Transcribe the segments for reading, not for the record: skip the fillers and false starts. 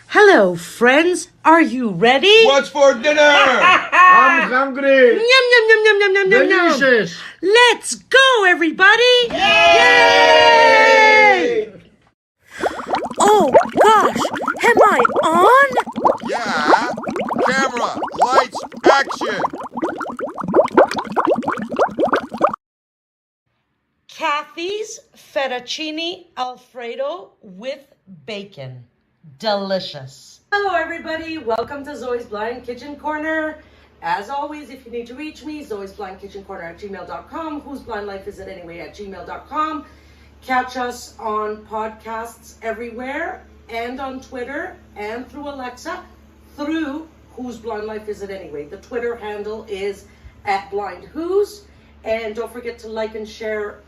Hello, friends. Are you ready? What's for dinner? I'm hungry. Yum, yum, yum, yum, yum, yum, yum, yum. Delicious. Let's go, everybody. Yay! Oh, gosh. Am I on? Yeah. Camera, lights, action. Kathy's Fettuccine Alfredo with bacon. Delicious. Hello, everybody. Welcome to Zoe's Blind Kitchen Corner. As always, if you need to reach me, zoesblindkitchencorner@gmail.com. Whose Blind Life Is It Anyway @gmail.com. Catch us on podcasts everywhere and on Twitter and through Alexa through Whose Blind Life Is It Anyway. The Twitter handle is @blindwhos. And don't forget to like and share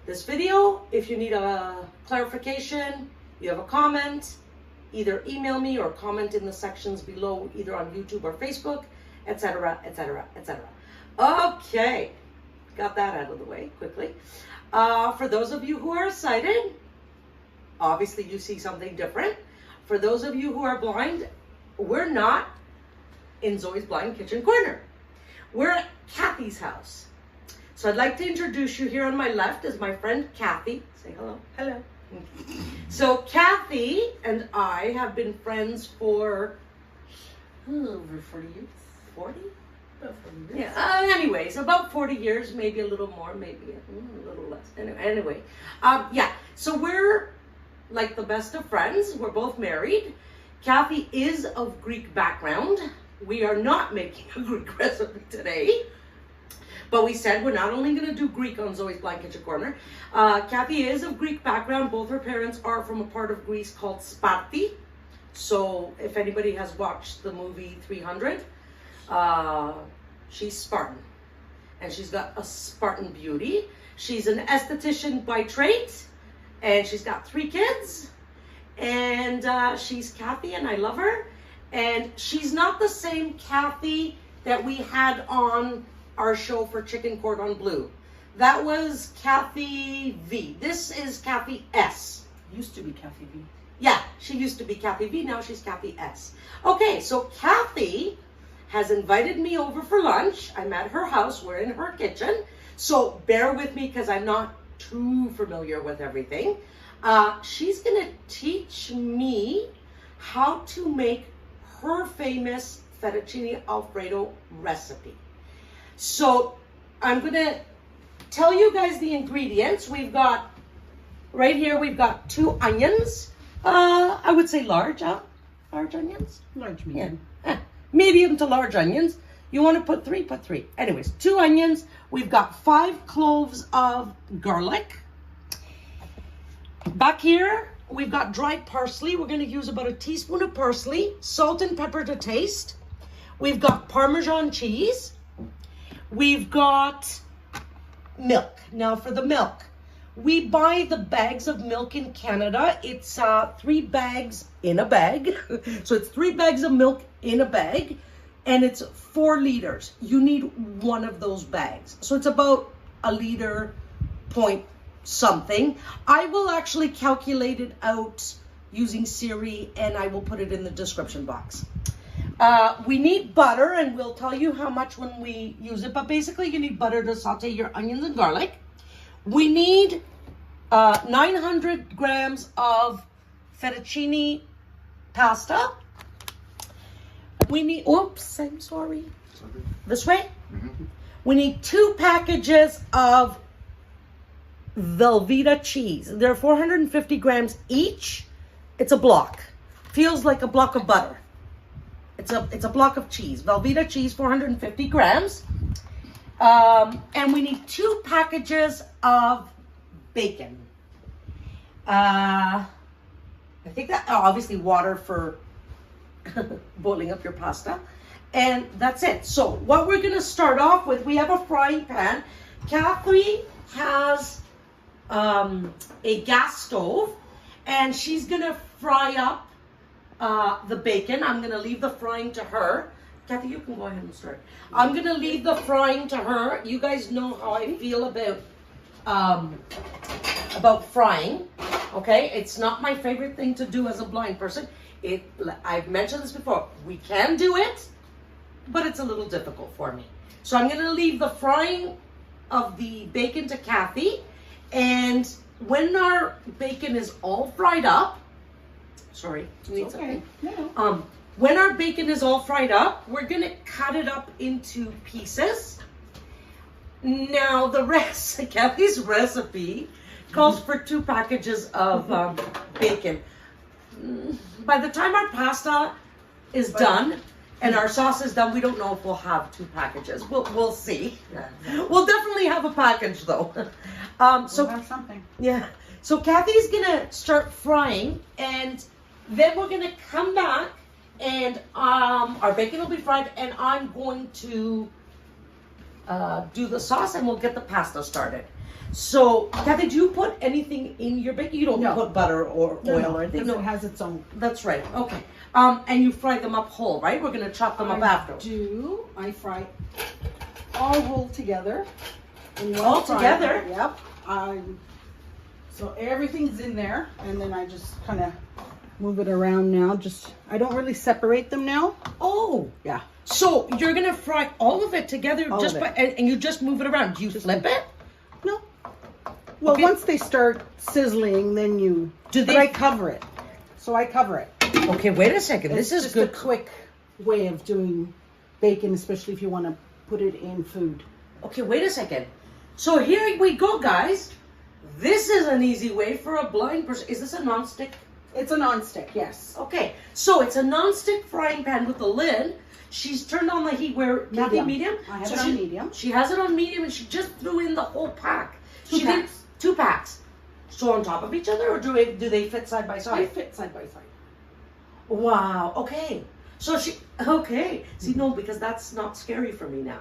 this video. If you need a clarification, you have a comment, either email me or comment in the sections below, either on YouTube or Facebook, etc., etc., etc. Okay, got that out of the way quickly. For those of you who are sighted, obviously you see something different. For those of you who are blind, we're not in Zoe's Blind Kitchen Corner. We're at Kathy's house. So I'd like to introduce you. Here on my left is my friend Kathy. Say hello. Hello. So Kathy and I have been friends for over 40 years. 40? About 40 years. Yeah. Anyways, about 40 years, maybe a little more, maybe a little less. Anyway, yeah. So we're like the best of friends. We're both married. Kathy is of Greek background. We are not making a Greek recipe today, but we said we're not only going to do Greek on Zoe's Blind Kitchen Corner. Kathy is of Greek background. Both her parents are from a part of Greece called Sparti. So if anybody has watched the movie 300, she's Spartan. And she's got a Spartan beauty. She's an esthetician by trade. And she's got 3 kids. And she's Kathy, and I love her. And she's not the same Kathy that we had on our show for Chicken Cordon Bleu. That was Kathy V. This is Kathy S. Used to be Kathy V. Yeah, she used to be Kathy V. Now she's Kathy S. Okay, so Kathy has invited me over for lunch. I'm at her house. We're in her kitchen. So bear with me because I'm not too familiar with everything. She's going to teach me how to make her famous Fettuccine Alfredo recipe. So I'm going to tell you guys the ingredients. We've got, right here, we've got 2 onions. I would say large, large onions? Large medium. Yeah. Medium to large onions. You want to put 3, put 3. Anyways, 2 onions. We've got 5 cloves of garlic. Back here, we've got dried parsley. We're going to use about a teaspoon of parsley, salt and pepper to taste. We've got Parmesan cheese. We've got milk. Now for the milk, we buy the bags of milk in Canada. It's 3 bags in a bag. So it's 3 bags of milk in a bag, and it's 4 liters. You need 1 of those bags. So it's about a liter point something. I will actually calculate it out using Siri, and I will put it in the description box. We need butter, and we'll tell you how much when we use it, but basically you need butter to saute your onions and garlic. We need 900 grams of fettuccine pasta. We need, oops, I'm sorry. This way? We need 2 packages of Velveeta cheese. They're 450 grams each. It's a block. Feels like a block of butter. It's a block of cheese. Velveeta cheese, 450 grams. And we need 2 packages of bacon. I think that, obviously water for boiling up your pasta. And that's it. So what we're going to start off with, we have a frying pan. Kathy has a gas stove, and she's gonna fry up the bacon. I'm gonna leave the frying to her. Kathy, you can go ahead and start. I'm gonna leave the frying to her. You guys know how I feel about about frying. Okay, it's not my favorite thing to do as a blind person. I've mentioned this before. We can do it, but it's a little difficult for me. So I'm going to leave the frying of the bacon to Kathy, and when our bacon is all fried up, sorry, you need something? No. When our bacon is all fried up, we're gonna cut it up into pieces. Now the rest, Kathy's recipe calls for 2 packages of bacon. By the time our pasta is done and our sauce is done, we don't know if we'll have 2 packages. We'll see. We'll definitely have a package though. So We'll have something. yeah. So Kathy's gonna start frying, and then we're gonna come back, and our bacon will be fried, and I'm going to do the sauce, and we'll get the pasta started. So Kathy, do you put anything in your bacon? You don't put butter or oil or anything. No, it has its own. That's right. Okay. And you fry them up whole, right? We're gonna chop them up after. I fry all whole together. All together? Yep. So everything's in there, and then I just kind of move it around now. I don't really separate them now. Oh. Yeah. So you're gonna fry all of it together, All of it. And you just move it around. Do you flip it? No. Well, Okay. once they start sizzling, then you. But I cover it. So I cover it. Okay, wait a second. It's This is just good. a quick way of doing bacon, especially if you want to put it in food. Okay, wait a second. So here we go, guys. This is an easy way for a blind person. Is this a non-stick? It's a non-stick, yes. Okay, so it's a non-stick frying pan with a lid. She's turned on the heat where, Kathy, medium? I have So it on medium. She has it on medium, and she just threw in the whole pack. Two She did packs. 2 packs. So on top of each other, or do they fit side by They side? fit side by side. Wow, okay. So see, no, because that's not scary for me now,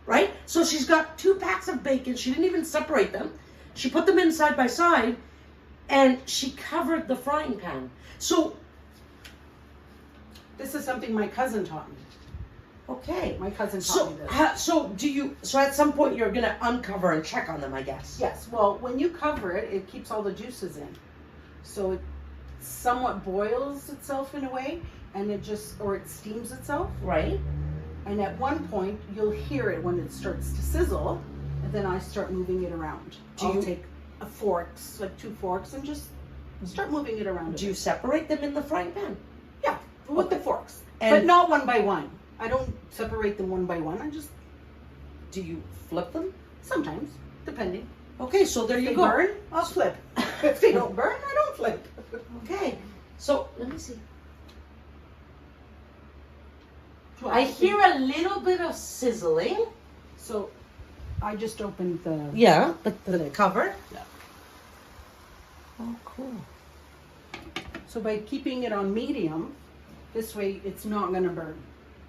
right? So she's got 2 packs of bacon. She didn't even separate them. She put them in side by side, and she covered the frying pan. So, This is something my cousin taught me. okay. My cousin taught me this. So at some point you're gonna uncover and check on them, I guess. Yes, well, when you cover it, it keeps all the juices in. So it somewhat boils itself in a way, and it steams itself. Right? And at one point, you'll hear it when it starts to sizzle, and then I start moving it around. I'll take like 2 forks, and just start moving it around. Do you separate them in the frying pan? Yeah, with the forks. And- But not one by one. I don't separate them one by one. I just, Do you flip them? sometimes, depending. Okay, so there If you they go. burn, I'll flip. If they don't burn, I don't flip. Okay, so let me see. I hear a little bit of sizzling. So I just opened the... Yeah, the cover. Yeah. Oh, cool. So by keeping it on medium, this way it's not going to burn.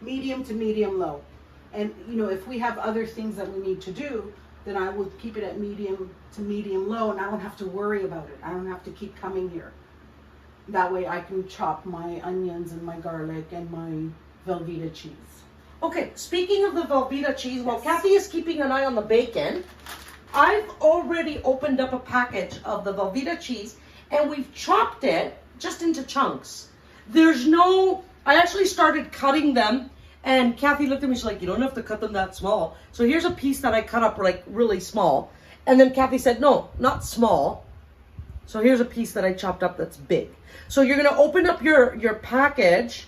Medium to medium low. And, if we have other things that we need to do, then I will keep it at medium to medium low, and I don't have to worry about it. I don't have to keep coming here. That way I can chop my onions and my garlic and my Velveeta cheese. Okay, speaking of the Velveeta cheese, while Kathy is keeping an eye on the bacon, I've already opened up a package of the Velveeta cheese, and we've chopped it just into chunks. I actually started cutting them, and Kathy looked at me, she's like, you don't have to cut them that small. So here's a piece that I cut up like really small. And then Kathy said, no, not small. So here's a piece that I chopped up that's big. So you're gonna open up your package,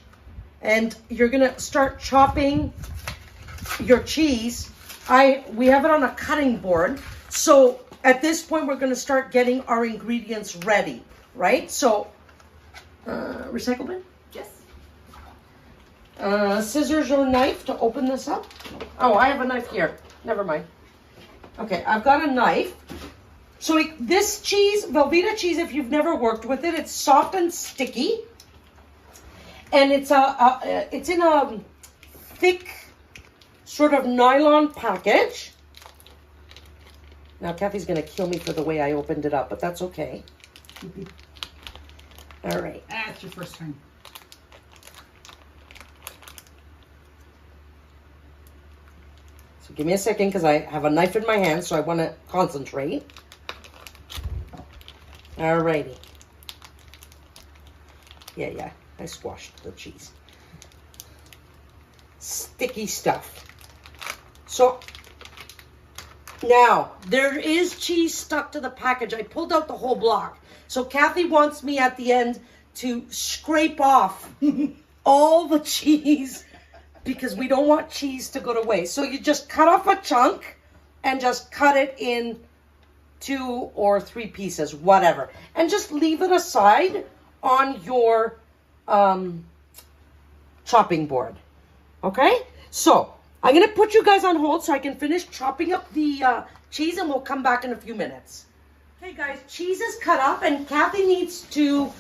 and you're gonna start chopping your cheese. We have it on a cutting board. So at this point, we're gonna start getting our ingredients ready, right? So, recycle bin? Yes. Scissors or knife to open this up? Oh, I have a knife here. Never mind. Okay, I've got a knife. So this cheese, Velveeta cheese, if you've never worked with it, it's soft and sticky. And it's in a thick sort of nylon package. Now Kathy's gonna kill me for the way I opened it up, but that's okay. All right. That's your first time. So So give me a second because I have a knife in my hand, so I want to concentrate. Alrighty. Yeah, I squashed the cheese. Sticky stuff. So now there is cheese stuck to the package. I pulled out the whole block. So Kathy wants me at the end to scrape off all the cheese because we don't want cheese to go to waste. So you just cut off a chunk and just cut it in 2 or 3 pieces, whatever. And just leave it aside on your chopping board. Okay? So I'm going to put you guys on hold so I can finish chopping up the cheese and we'll come back in a few minutes. Okay guys, cheese is cut up and Kathy needs to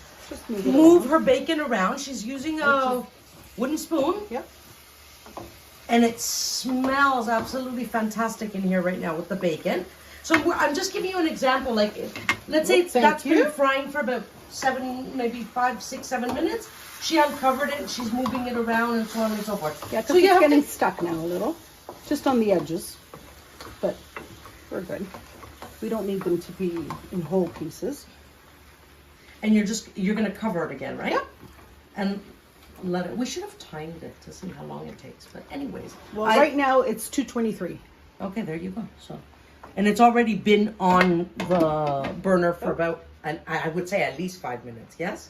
move her bacon around. She's using a wooden spoon. Yep. And it smells absolutely fantastic in here right now with the bacon. So I'm just giving you an example. Like, let's say that's been frying for about 5, 6, 7 minutes. She uncovered it. She's moving it around and so on and so forth. Yeah, so it's getting stuck now a little, just on the edges, but we're good. We don't need them to be in whole pieces. And you're gonna cover it again, right? Yep. And let it. We should have timed it to see how long it takes. But anyways, well, right now it's 223. Okay, there you go. So, and it's already been on the burner for about, I would say at least 5 minutes. Yes.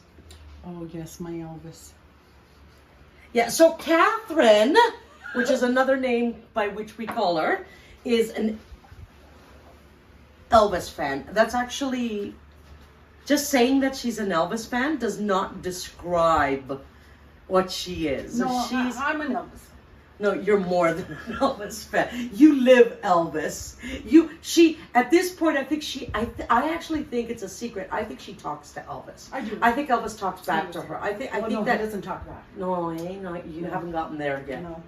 Oh yes, my Elvis. Yeah. So Catherine, which is another name by which we call her, is an Elvis fan. That's actually just saying that she's an Elvis fan does not describe what she is. No, I'm an Elvis. No, you're more than an Elvis fan. You live Elvis. She at this point, I think I actually think it's a secret. I think she talks to Elvis. I do. I think Elvis talks back to her. I think that he doesn't talk back. No, you haven't gotten there yet. No.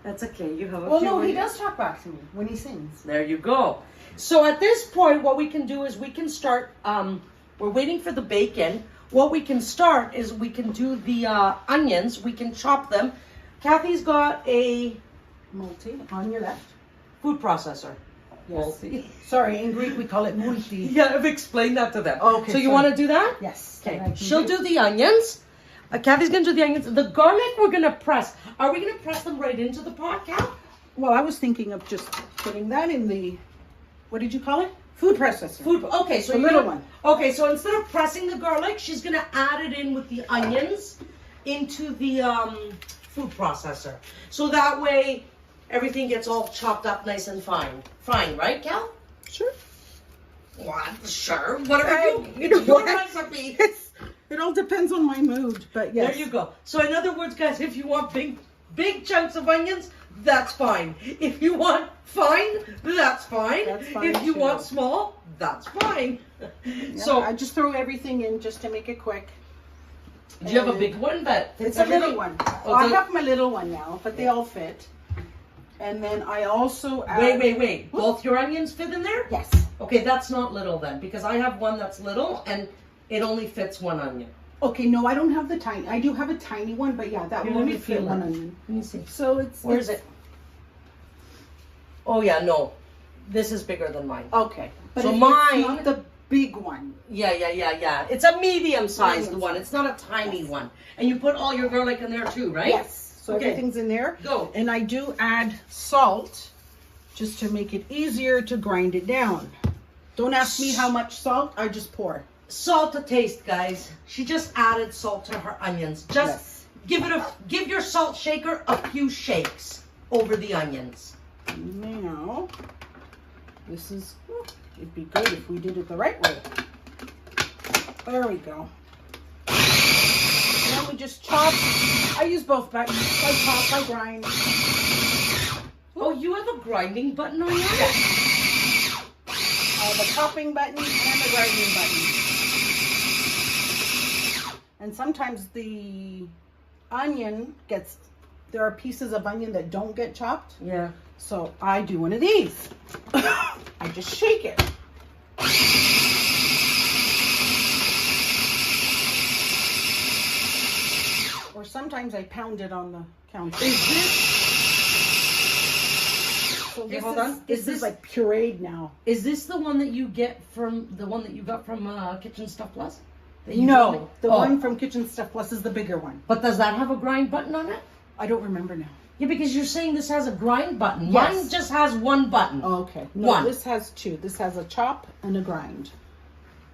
That's okay. You have a Well, few no, he does talk back to me when he sings. There you go. So at this point, what we can do is we can start. We're waiting for the bacon. What we can start is we can do the onions. We can chop them. Kathy's got a Multi on your left. food processor. Yes. Multi. Sorry, in Greek we call it multi. Yeah, I've explained that to them. Okay. So you want to do that? Yes. Okay. She'll do the onions. Kathy's going to do the onions. The garlic we're going to press. Are we going to press them right into the pot, Kath? Well, I was thinking of just putting that in the, what did you call it? Food processor. Okay, so the little one. Okay, so instead of pressing the garlic, she's going to add it in with the onions into the food processor. So that way everything gets all chopped up nice and fine. Fine, right, Cal? Sure. What? Sure. Whatever you know your what? recipe. It all depends on my mood, but yes. There you go. So in other words, guys, if you want big chunks of onions, that's fine. If you want fine, that's fine. That's fine if you too. want small, that's fine. Yeah, So I just throw everything in just to make it quick. do you have a big one? But It's a little one. Oh, I have my little one now, but they all fit. And then I also add... Wait. Both your onions fit in there? Yes. Okay, that's not little then, because I have one that's little and it only fits one onion. Okay, no, I don't have the tiny. I do have a tiny one, but yeah, that Here, will let me only fit feel one it. onion. Let me see. So it's... Where is it? Oh yeah, no. This is bigger than mine. Okay. But So it's mine- not the big one. Yeah. It's a medium-sized Medium one. size. It's not a tiny one. And you put all your garlic in there too, right? Yes. So Okay. everything's in there. Go. And I do add salt just to make it easier to grind it down. Don't ask me how much salt, I just pour. Salt to taste, guys. She just added salt to her onions. Just give your salt shaker a few shakes over the onions. Now, it'd be good if we did it the right way. There we go. And then we just chop. I use both buttons. I chop, I grind. Oh, you have a grinding button on yours? The chopping button and the grinding button. And sometimes the onion there are pieces of onion that don't get chopped. Yeah. So I do one of these. I just shake it. Or sometimes I pound it on the counter. So Okay, this hold on. This is like pureed now. Is this the one that you get from Kitchen Stuff Plus? No, the one from Kitchen Stuff Plus is the bigger one. But does that have a grind button on it? I don't remember now. Yeah, because you're saying this has a grind button. Yes. Mine just has one button. Oh, okay. No, One. this has two. This has a chop and a grind.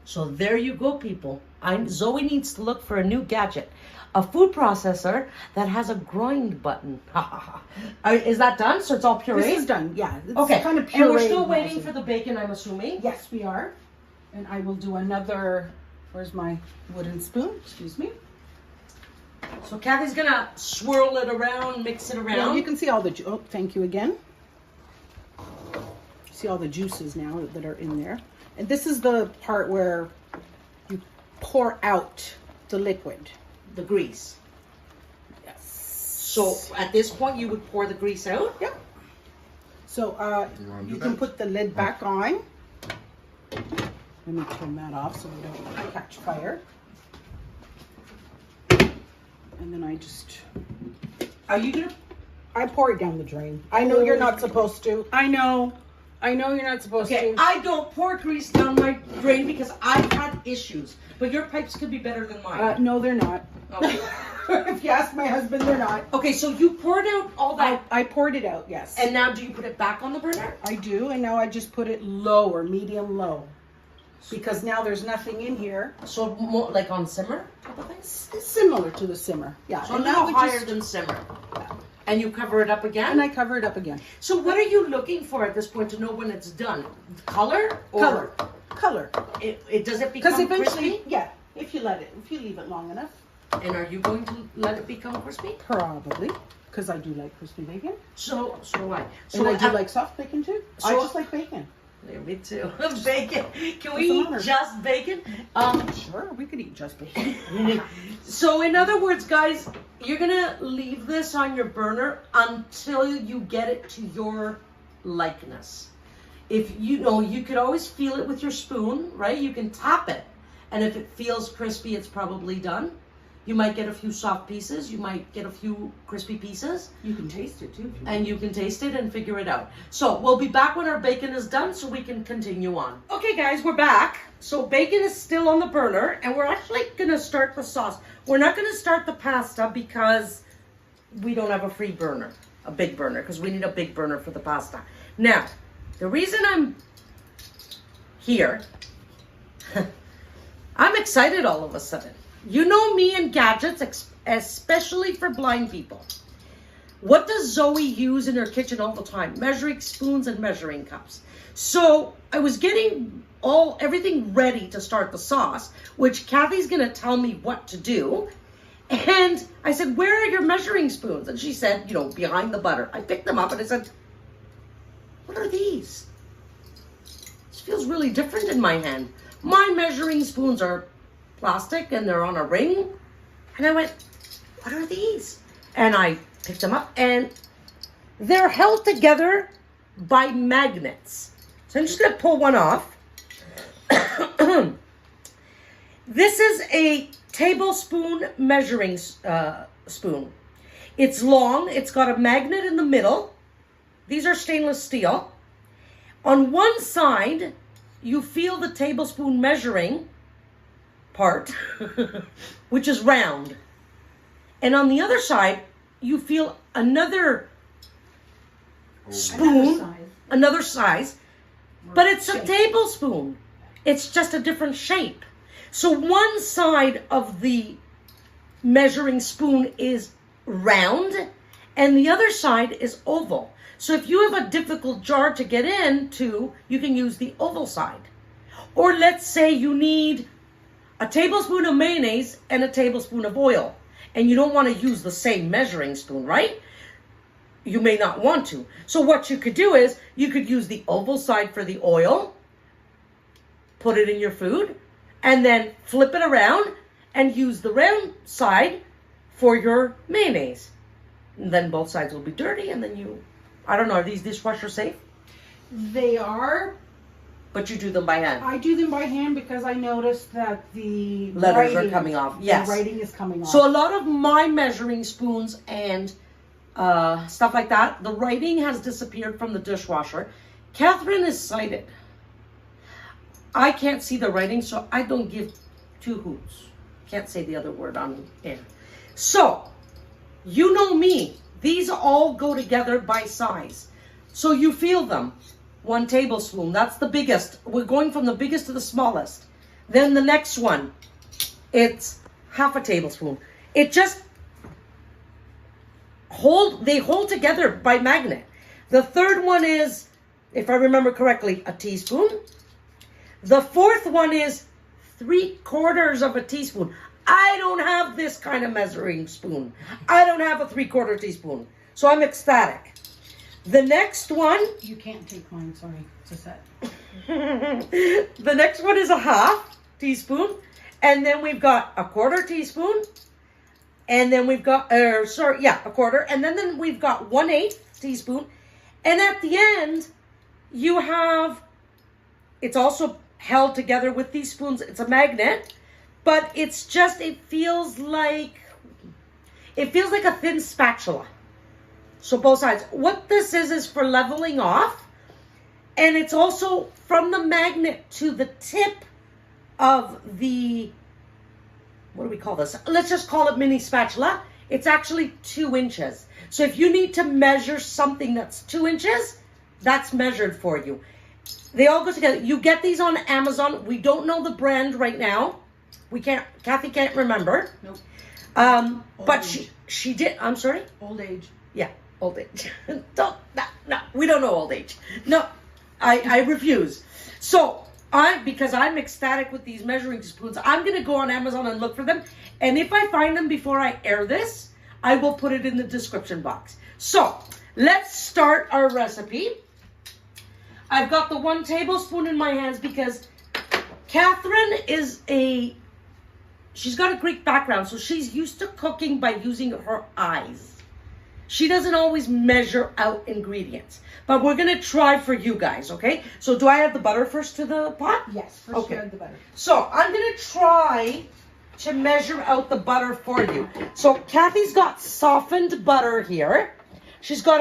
So there you go, people. Zoe needs to look for a new gadget. A food processor that has a grind button. Is that done? So it's all pureed? This is done, yeah. It's Okay, kind of pureed. and we're still waiting for the bacon, I'm assuming? Yes, we are. And I will do another, where's my wooden spoon? Excuse me. So Kathy's gonna swirl it around, mix it around. Well, you can see all the, oh, thank you again. See all the juices now that are in there. And this is the part where you pour out the liquid. The grease. Yes. So at this point, you would pour the grease out? Yep. So You you can put the lid back on. Let me turn that off so we don't catch fire. And then I just, Are you gonna? I pour it down the drain. I know you're not supposed to. I know you're not supposed Okay, to. I don't pour grease down my drain because I've had issues. But your pipes could be better than mine. No, they're not. Okay. If you ask my husband, they're not. Okay, so you poured out all that. I poured it out, yes. And now do you put it back on the burner? I do, and now I just put it low or medium low. Because now there's nothing in here. So more like on simmer type of thing? It's similar to the simmer. Yeah. So and now we higher just, than simmer. And you cover it up again? and I cover it up again. So what are you looking for at this point to know when it's done? Color? Or Color. It does it Because become eventually, crispy? yeah, if you leave it long enough. And are you going to let it become crispy? Probably. Because I do like crispy bacon. So do I. And I do like soft bacon too. I so- just like bacon. Yeah, me too. Bacon. Can we What's the eat matter? just bacon? Sure, we could eat just bacon. So in other words, guys, you're gonna leave this on your burner until you get it to your likeness. If you know, you could always feel it with your spoon, right? You can tap it, and if it feels crispy, it's probably done. You might get a few soft pieces. You might get a few crispy pieces. You can taste it too. And you can taste it and figure it out. So we'll be back when our bacon is done so we can continue on. Okay guys, we're back. So bacon is still on the burner and we're actually gonna start the sauce. We're not gonna start the pasta because we don't have a free burner, a big burner, because we need a big burner for the pasta. Now, the reason I'm here, I'm excited all of a sudden. You know me and gadgets, especially for blind people. What does Zoe use in her kitchen all the time? Measuring spoons and measuring cups. So I was getting everything ready to start the sauce, which Kathy's gonna tell me what to do. And I said, where are your measuring spoons? And she said, you know, behind the butter. I picked them up and I said, what are these? This feels really different in my hand. My measuring spoons are plastic and they're on a ring. And I went, what are these? And I picked them up and they're held together by magnets. So I'm just gonna pull one off. This is a tablespoon measuring spoon. It's long, it's got a magnet in the middle. These are stainless steel. On one side, you feel the tablespoon measuring part, which is round. And on the other side, you feel another spoon, another size, but it's a tablespoon. It's just a different shape. So one side of the measuring spoon is round and the other side is oval. So if you have a difficult jar to get into, you can use the oval side. Or let's say you need a tablespoon of mayonnaise and a tablespoon of oil, and you don't want to use the same measuring spoon, right? You may not want to. So what you could do is you could use the oval side for the oil, put it in your food, and then flip it around and use the round side for your mayonnaise. And then both sides will be dirty, and then you, I don't know, are these dishwasher safe? They are. But you do them by hand. I do them by hand because I noticed that the letters are coming off. Yes. The writing is coming off. So a lot of my measuring spoons and stuff like that. The writing has disappeared from the dishwasher. Catherine is sighted. I can't see the writing, so I don't give two hoots. Can't say the other word on air. So, you know me. These all go together by size. So you feel them. 1 tablespoon. That's the biggest. We're going from the biggest to the smallest. Then the next one, it's half a tablespoon. It just they hold together by magnet. The third one is, if I remember correctly, a teaspoon. The fourth one is 3/4 of a teaspoon. I don't have this kind of measuring spoon. I don't have a 3/4 teaspoon. So I'm ecstatic. The next one. You can't take mine, sorry. It's a set. The next one is a half teaspoon. And then we've got a 1/4 teaspoon. And then we've got, a 1/4. And then we've got 1/8 teaspoon. And at the end, you have, it's also held together with these spoons. It's a magnet. But it's just, it feels like a thin spatula. So both sides. What this is for leveling off. And it's also from the magnet to the tip of the, what do we call this? Let's just call it mini spatula. It's actually 2 inches. So if you need to measure something that's 2 inches, that's measured for you. They all go together. You get these on Amazon. We don't know the brand right now. Kathy can't remember. Nope. But she did, I'm sorry? Old age. Yeah, old age. No, we don't know old age. No, I refuse. So, because I'm ecstatic with these measuring spoons, I'm going to go on Amazon and look for them. And if I find them before I air this, I will put it in the description box. So, let's start our recipe. I've got the 1 tablespoon in my hands because Catherine she's got a Greek background, so she's used to cooking by using her eyes. She doesn't always measure out ingredients. But we're going to try for you guys, okay? So do I add the butter first to the pot? Yes, first you add the butter. So I'm going to try to measure out the butter for you. So Kathy's got softened butter here. She's got,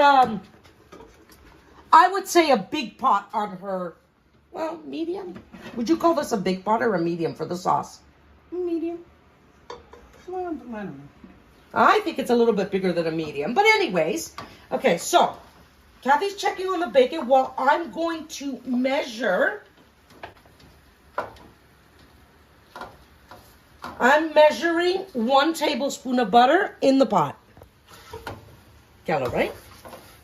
I would say a big pot on her, well, medium. Would you call this a big pot or a medium for the sauce? Medium. Well, I don't know. I think it's a little bit bigger than a medium. But anyways, okay, so Kathy's checking on the bacon while I'm going to measure. I'm measuring 1 tablespoon of butter in the pot. Kello, right?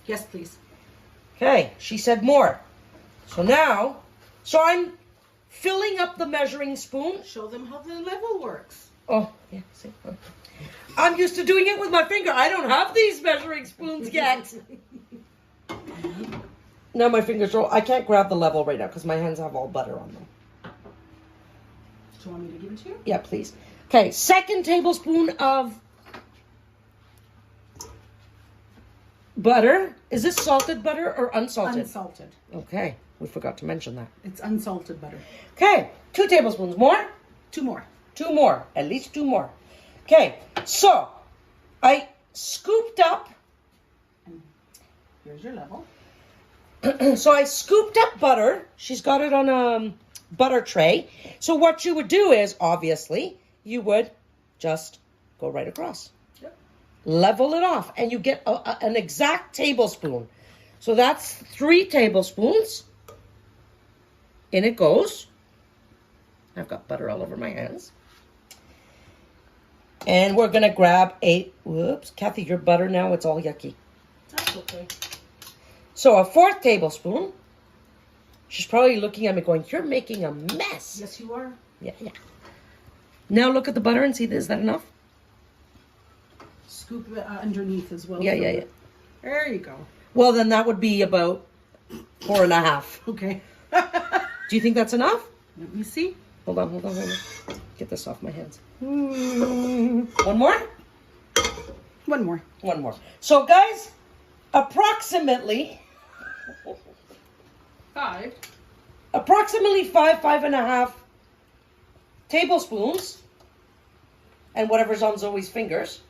Yes, please. Okay, she said more. So I'm filling up the measuring spoon. Show them how the level works. Oh, yeah, see. I'm used to doing it with my finger. I don't have these measuring spoons yet. Now my fingers roll. I can't grab the level right now because my hands have all butter on them. Do you want me to give it to you? Yeah, please. Okay, 2nd tablespoon of butter. Is this salted butter or unsalted? Unsalted. Okay, we forgot to mention that. It's unsalted butter. Okay, 2 tablespoons. More? 2 more. 2 more. At least 2 more. Okay, so I scooped up. Here's your level. So I scooped up butter. She's got it on a butter tray. So what you would do is, obviously, you would just go right across. Yep. Level it off, and you get an exact tablespoon. So that's 3 tablespoons. In it goes. I've got butter all over my hands. And we're going to grab whoops, Kathy, your butter now, it's all yucky. That's okay. So a 4th tablespoon. She's probably looking at me going, you're making a mess. Yes, you are. Yeah. Now look at the butter and see, is that enough? Scoop it underneath as well. Yeah. There you go. Well, then that would be about 4.5. Okay. Do you think that's enough? Let me see. Hold on. Get this off my hands. 1 more? 1 more. 1 more. So, guys, approximately 5. Approximately 5.5 tablespoons, and whatever's on Zoe's fingers,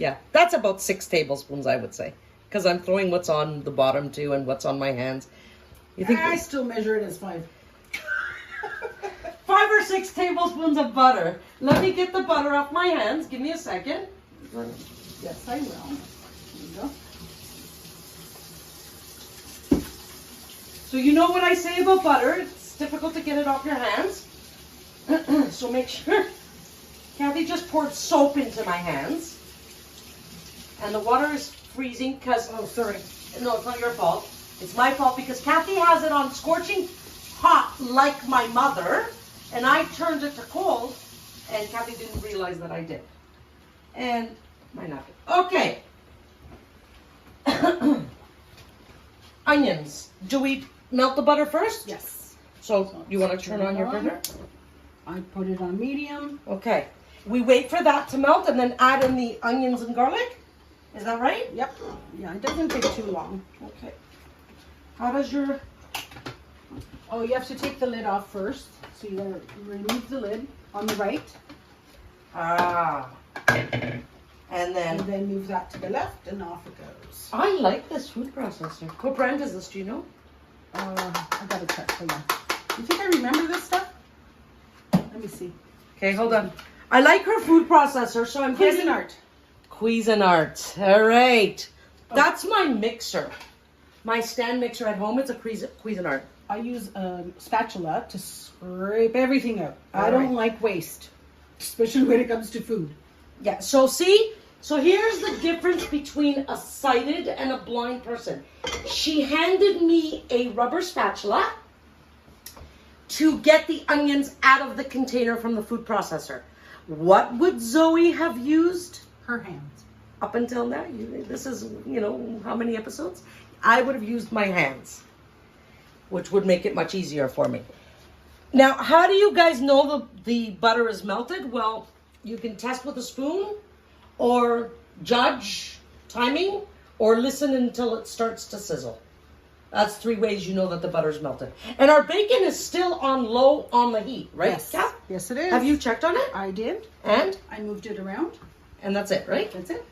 Yeah, that's about 6 tablespoons, I would say. Because I'm throwing what's on the bottom too and what's on my hands. You think I still measure it as 5. 5 or 6 tablespoons of butter. Let me get the butter off my hands. Give me a second. Yes, I will. There you go. So you know what I say about butter. It's difficult to get it off your hands. So make sure. Kathy just poured soap into my hands. And the water is freezing because... Oh, sorry. No, it's not your fault. It's my fault because Kathy has it on scorching hot like my mother. And I turned it to cold. And Kathy didn't realize that I did. And my napkin. Okay. Onions. Do we melt the butter first? Yes. So you want to turn on your burner? I put it on medium. Okay. We wait for that to melt and then add in the onions and garlic? Is that right? Yep. Yeah, it doesn't take too long. Okay. How does your... Oh, you have to take the lid off first. So you gotta remove the lid on the right. Ah. And And then... then move that to the left and off it goes. I like this food processor. What brand is this, do you know? I gotta check for you. You think I remember this stuff? Let me see. Okay, hold on. I like her food processor, so I'm getting... Cuisinart. Cuisinart. All right. That's my mixer. My stand mixer at home, it's a Cuisinart. I use a spatula to scrape everything out. I All don't right. like waste, especially when it comes to food. Yeah, so see? So here's the difference between a sighted and a blind person. She handed me a rubber spatula to get the onions out of the container from the food processor. What would Zoe have used? Her hands. Up until now, this is, how many episodes? I would have used my hands, which would make it much easier for me. Now, how do you guys know the butter is melted? Well, you can test with a spoon, or judge timing, or listen until it starts to sizzle. That's 3 ways you know that the butter's melted. And our bacon is still on low on the heat, right, Yes. Kat? Yes, it is. Have you checked on it? I did. And? I moved it around. And that's it, right? That's it.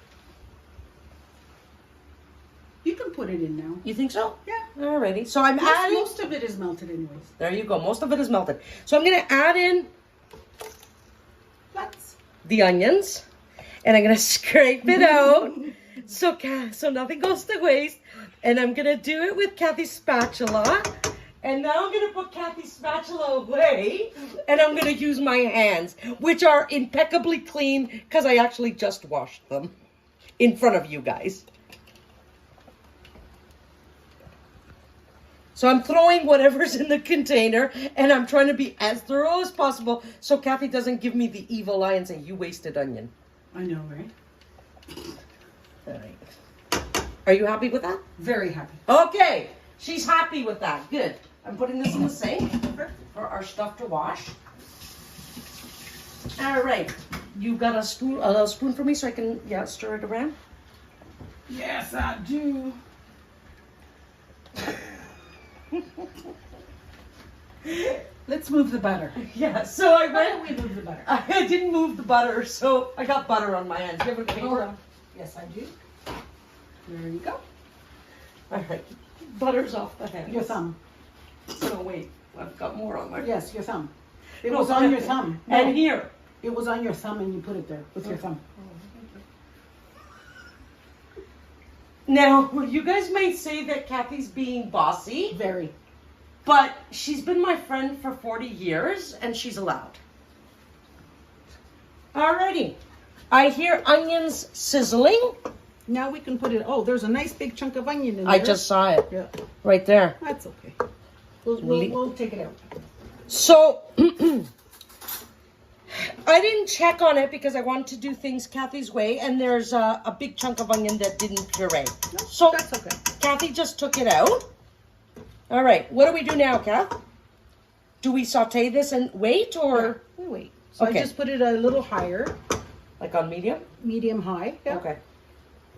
You can put it in now. You think so? Yeah. Alrighty. So I'm adding... Most of it is melted anyways. There you go. Most of it is melted. So I'm going to add in Let's. the onions. And I'm going to scrape it out. So nothing goes to waste. And I'm going to do it with Kathy's spatula. And now I'm going to put Kathy's spatula away. And I'm going to use my hands, which are impeccably clean because I actually just washed them in front of you guys. So I'm throwing whatever's in the container, and I'm trying to be as thorough as possible so Kathy doesn't give me the evil eye and say, you wasted onion. I know, right? All right. Are you happy with that? Very happy. Okay. She's happy with that. Good. I'm putting this in the sink for our stuff to wash. All right. You got a spoon for me so I can, stir it around? Yes, I do. Let's move the butter. Yeah, so I Why don't went... we move the butter? I didn't move the butter, so I got butter on my hands. You have a paper? Yes, I do. There you go. All right. Butter's off the hands. Your thumb. So wait, I've got more on my... Yes, your thumb. It No, was on your thumb. No, And here. it was on your thumb and you put it there with your thumb. Now, you guys may say that Kathy's being bossy, Very. but she's been my friend for 40 years, and she's allowed. Alrighty. I hear onions sizzling. Now we can put it. Oh, there's a nice big chunk of onion in there. I just saw it Yeah, right there. that's okay. We'll take it out. So, I didn't check on it because I wanted to do things Kathy's way, and there's a big chunk of onion that didn't puree. No, So, that's okay. Kathy just took it out. All right, what do we do now, Kath? Do we saute this and wait, or We wait. So Okay. I just put it a little higher, like on medium? medium high. Yeah. Okay.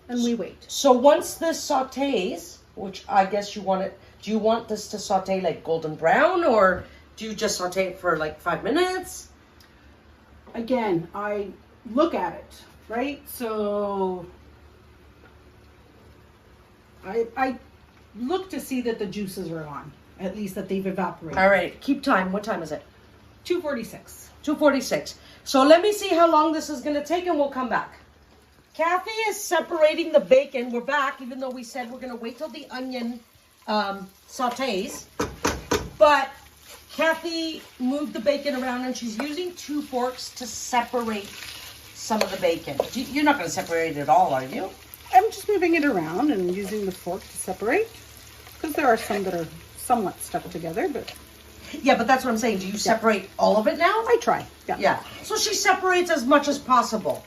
And we wait. So once this sautés, which I guess you want it, do you want this to saute like golden brown, or do you just saute it for like 5 minutes? Again, I look at it. right? So I look to see that the juices are on, at least that they've evaporated. All right, keep time. What time is it? 2:46. 2:46. So let me see how long this is going to take and we'll come back. Kathy is separating the bacon. We're back, even though we said we're going to wait till the onion sautés. But Kathy moved the bacon around and she's using 2 forks to separate some of the bacon. You're not going to separate it all, are you? I'm just moving it around and using the fork to separate, because there are some that are somewhat stuck together, but Yeah, but that's what I'm saying. Do you separate all of it now? I try. Yeah. Yeah. So she separates as much as possible.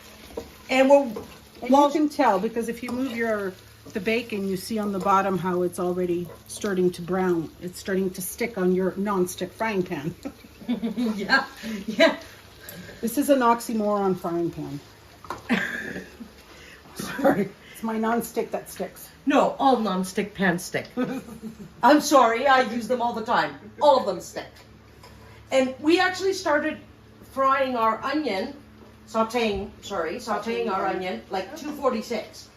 And You can tell, because if you move the bacon, you see on the bottom how it's already starting to brown. It's starting to stick on your non-stick frying pan. yeah. Yeah. This is an oxymoron frying pan. Sorry. It's my non-stick that sticks. No, all non-stick pans stick. I'm sorry, I use them all the time. All of them stick. And we actually started frying our onion, sautéing our onion, like 2:46.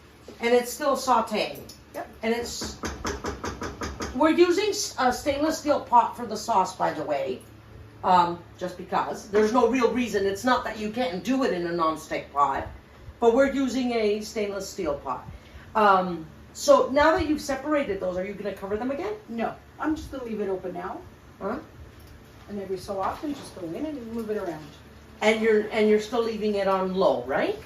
And it's still sautéing. Yep. And we're using a stainless steel pot for the sauce, by the way. Just because. There's no real reason. It's not that you can't do it in a non-stick pot. But we're using a stainless steel pot. So now that you've separated those, are you going to cover them again? No, I'm just going to leave it open now. Huh? And every so often, just go in and move it around. And you're still leaving it on low, right?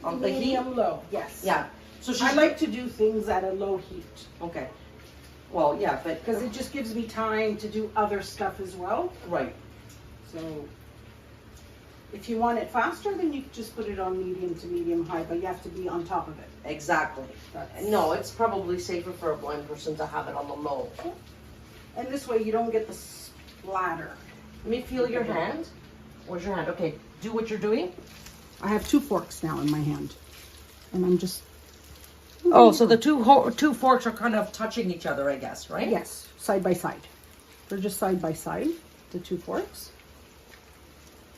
On the heat? Medium low, yes. Yeah. So I like to do things at a low heat. Okay. Well, yeah, but Because it just gives me time to do other stuff as well. right. So if you want it faster, then you just put it on medium to medium high, but you have to be on top of it. Exactly. No, it's probably safer for a blind person to have it on the low. And this way you don't get the splatter. Let me feel your hand. Where's your hand? Okay, do what you're doing. I have 2 forks now in my hand. And I'm just... Oh, so the two forks are kind of touching each other, I guess, right? Yes, side by side. They're just side by side, the 2 forks.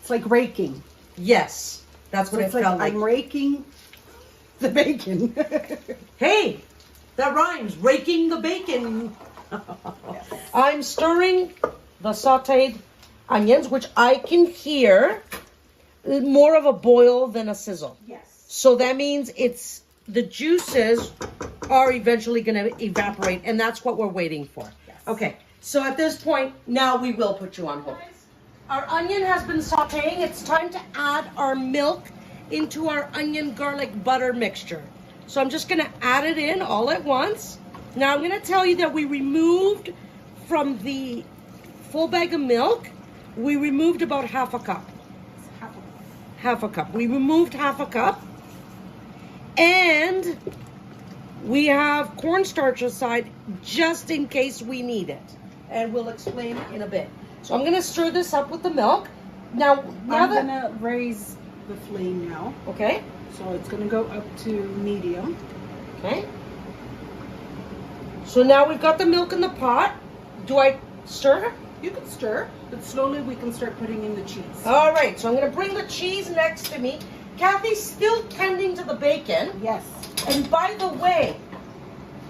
It's like raking. Yes, that's what So it's it felt like. I'm raking the bacon. Hey, that rhymes. Raking the bacon. I'm stirring the sautéed onions, which I can hear more of a boil than a sizzle. Yes. So that means the juices are eventually going to evaporate, and that's what we're waiting for. Yes. Okay, so at this point, now we will put you on hold. Our onion has been sautéing. It's time to add our milk into our onion garlic butter mixture. So I'm just going to add it in all at once. Now I'm going to tell you that we removed from the full bag of milk, we removed about half a cup. Half a cup. We removed half a cup. And we have cornstarch aside just in case we need it. And we'll explain in a bit. So I'm going to stir this up with the milk. Now I'm going to raise the flame now. Okay. So it's going to go up to medium. Okay. So now we've got the milk in the pot. Do I stir? You can stir, but slowly we can start putting in the cheese. All right. So I'm going to bring the cheese next to me. Kathy's still tending to the bacon. Yes. And by the way,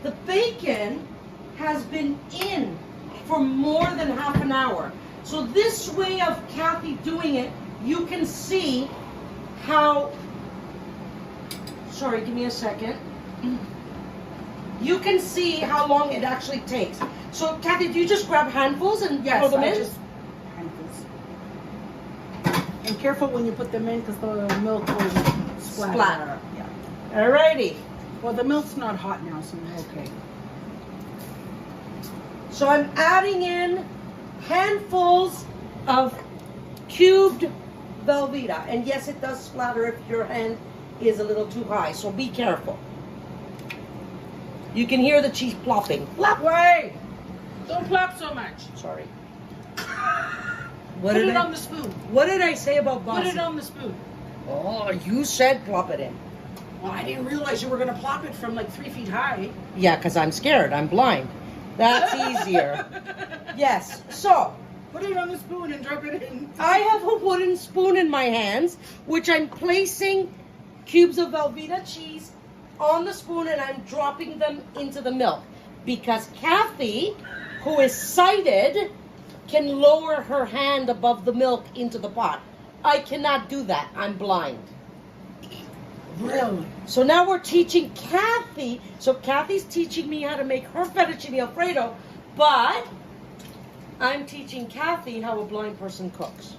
the bacon has been in for more than half an hour. So this way of Kathy doing it, you can see how, sorry, give me a second. You can see how long it actually takes. So Kathy, do you just grab handfuls and throw them in? Just handfuls. And careful when you put them in because the milk will splatter. Yeah. Alrighty. Well, the milk's not hot now, so we're okay. So I'm adding in handfuls of cubed Velveeta. And yes, it does splatter if your hand is a little too high, so be careful. You can hear the cheese plopping. Plop! Wait! Don't plop so much. Sorry. Put it on the spoon. What did I say about bossy? Put it on the spoon. Oh, you said plop it in. Well, I didn't realize you were going to plop it from like 3 feet high. Yeah, because I'm scared. I'm blind. That's easier. Yes. So, put it on the spoon and drop it in. I have a wooden spoon in my hands, which I'm placing cubes of Velveeta cheese on the spoon, and I'm dropping them into the milk because Kathy, who is sighted, can lower her hand above the milk into the pot. I cannot do that. I'm blind. Really? So now we're teaching Kathy. So Kathy's teaching me how to make her fettuccine Alfredo, but I'm teaching Kathy how a blind person cooks.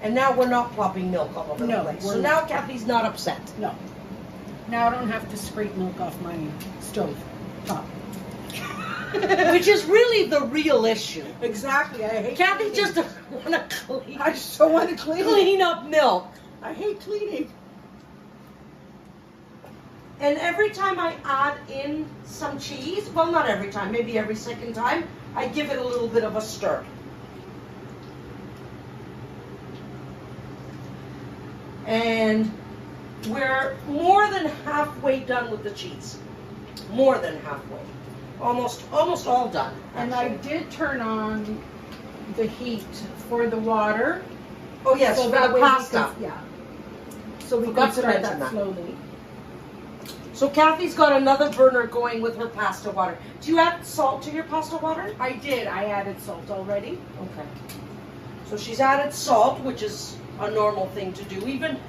And now we're not plopping milk all over the place. So now Kathy's not upset. No. Now I don't have to scrape milk off my stove top. Which is really the real issue. Exactly. I hate Kathy cleaning. just doesn't want to clean. I just don't want to Clean up milk. I hate cleaning. And every time I add in some cheese, well, not every time, maybe every second time, I give it a little bit of a stir. And we're more than halfway done with the cheese. More than halfway. Almost all done. And I did turn on the heat for the water. Oh yes, for that the way we pasta. can- yeah. So we Forgot can to start mention that that. slowly. So Kathy's got another burner going with her pasta water. Do you add salt to your pasta water? I did. I added salt already. Okay. So she's added salt, which is a normal thing to do. Even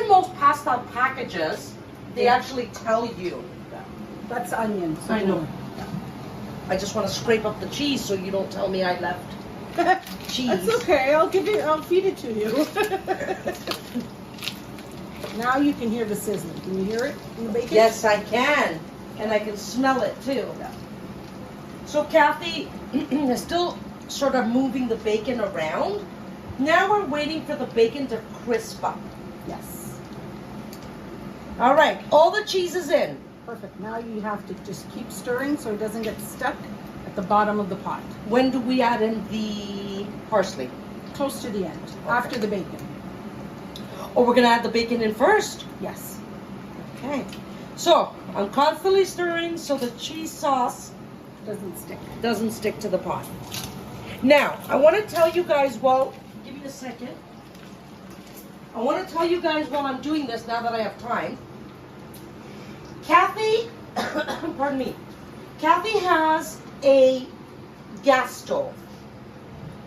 most pasta packages, they actually tell you. Yeah. That's onion. So I know. I just want to scrape up the cheese so you don't tell me I left cheese. That's okay. I'll feed it to you. Now you can hear the sizzling. Can you hear it in the bacon? Yes, I can. And I can smell it too. Yeah. So Kathy is still sort of moving the bacon around. Now we're waiting for the bacon to crisp up. Yes. All right, all the cheese is in. Perfect. Now you have to just keep stirring so it doesn't get stuck at the bottom of the pot. When do we add in the parsley? Close to the end, after the bacon. Oh, we're gonna add the bacon in first? Yes. Okay. So, I'm constantly stirring so the cheese sauce Doesn't stick. to the pot. Now, I want to tell you guys give me a second. I want to tell you guys while I'm doing this, now that I have time. Kathy, pardon me, Kathy has a gas stove.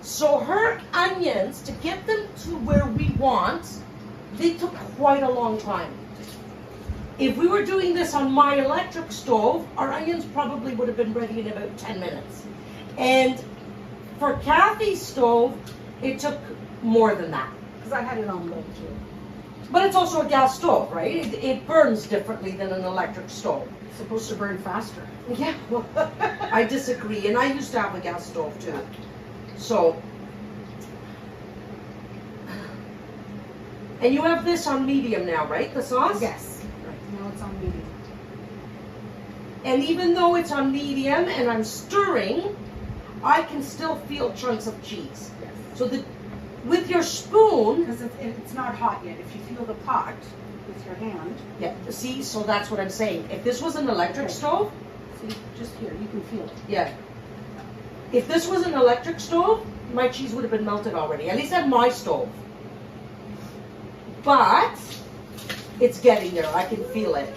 So her onions, to get them to where we want, they took quite a long time. If we were doing this on my electric stove, our onions probably would have been ready in about 10 minutes. And for Kathy's stove, it took more than that. Because I had it on low too. But it's also a gas stove, right? It burns differently than an electric stove. It's supposed to burn faster. Yeah, well, I disagree. And I used to have a gas stove too. So, and you have this on medium now, right? The sauce? Yes. Right. Now it's on medium. And even though it's on medium and I'm stirring, I can still feel chunks of cheese. Yes. So with your spoon, Because it's not hot yet. If you feel the pot with your hand, yeah, see, so that's what I'm saying. If this was an electric Okay. stove, see, just here, you can feel it. yeah. If this was an electric stove, my cheese would have been melted already. At least at my stove. But it's getting there. I can feel it.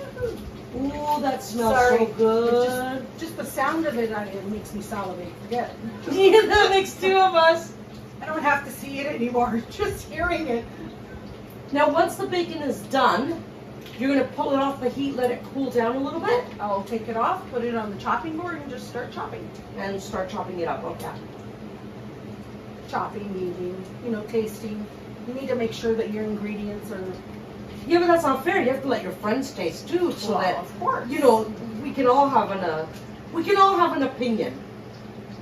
Ooh, that smells so good. Just the sound of it, it makes me salivate. Forget it. Yeah, that makes two of us. I don't have to see it anymore. Just hearing it. Now, once the bacon is done, you're going to pull it off the heat, let it cool down a little bit, I'll take it off, put it on the chopping board, and just start chopping. and start chopping it up. Okay. Chopping, eating, tasting. You need to make sure that your ingredients are. Yeah, but that's not fair. You have to let your friends taste too, so Well, that of course. we can all have an opinion.